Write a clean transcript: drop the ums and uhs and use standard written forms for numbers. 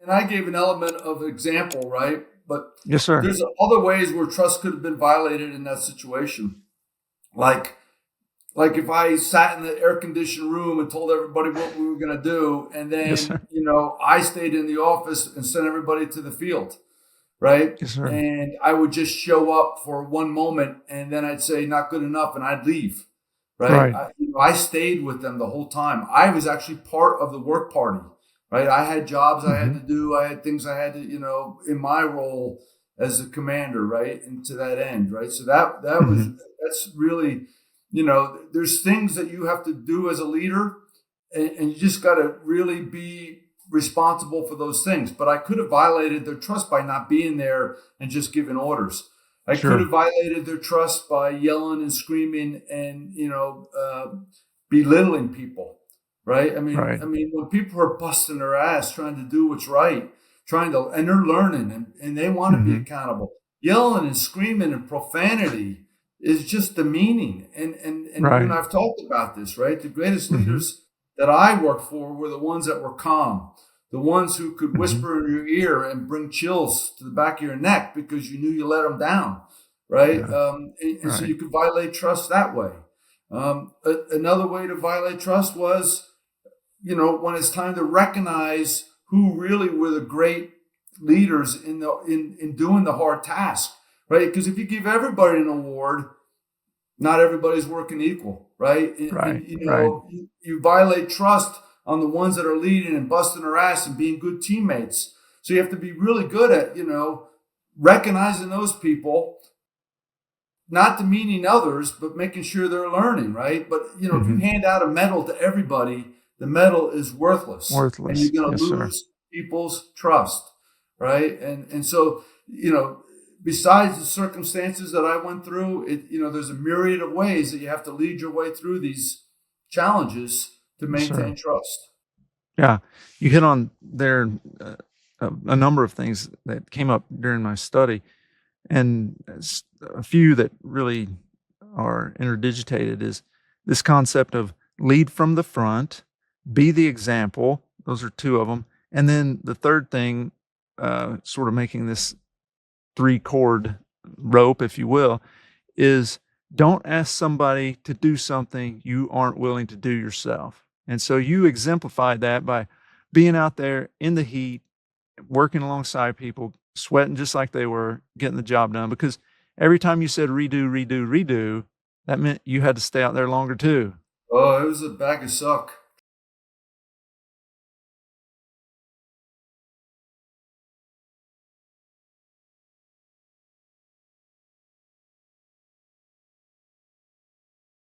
and I gave an element of example, right? But Yes, sir. there's other ways where trust could have been violated in that situation. Like if I sat in the air conditioned room and told everybody what we were going to do, and Yes, then sir. I stayed in the office and sent everybody to the field, right? Yes, sir. And I would just show up for one moment, and then I'd say not good enough, and I'd leave, right? Right. I stayed with them the whole time. I was actually part of the work party, right? I had jobs I had Hmm. to do. I had things I had to, in my role as a commander, right? And to that end, right? So Hmm. that's really, there's things that you have to do as a leader, and you just got to really be responsible for those things. But I could have violated their trust by not being there and just giving orders. I could have Sure. violated their trust by yelling and screaming and belittling people, right? Right. When people are busting their ass trying to do what's right, and they're learning and they want to be Hmm. accountable, yelling and screaming and profanity is just demeaning. And you and Right. I've talked about this, right? The greatest Hmm. leaders that I worked for were the ones that were calm, the ones who could Hmm. whisper in your ear and bring chills to the back of your neck because you knew you let them down, right? Yeah. And so Right. you could violate trust that way. Another way to violate trust was, when it's time to recognize who really were the great leaders in doing the hard task, right? Because if you give everybody an award, not everybody's working equal, right? And Right. Right. you violate trust on the ones that are leading and busting their ass and being good teammates. So you have to be really good at, recognizing those people, not demeaning others, but making sure they're learning, right? But if you Hmm. hand out a medal to everybody, the medal is worthless, and Worthless. you're going to Yes, sir. lose people's trust, right? And so besides the circumstances that I went through, there's a myriad of ways that you have to lead your way through these challenges to Yes, sir. maintain trust. Yeah. You hit on there a number of things that came up during my study, and a few that really are interdigitated is this concept of lead from the front, be the example. Those are two of them. And then the third thing, sort of making this three chord rope, if you will, is don't ask somebody to do something you aren't willing to do yourself. And so you exemplified that by being out there in the heat, working alongside people, sweating just like they were, getting the job done. Because every time you said redo, redo, redo, that meant you had to stay out there longer too. Oh, it was a bag of suck.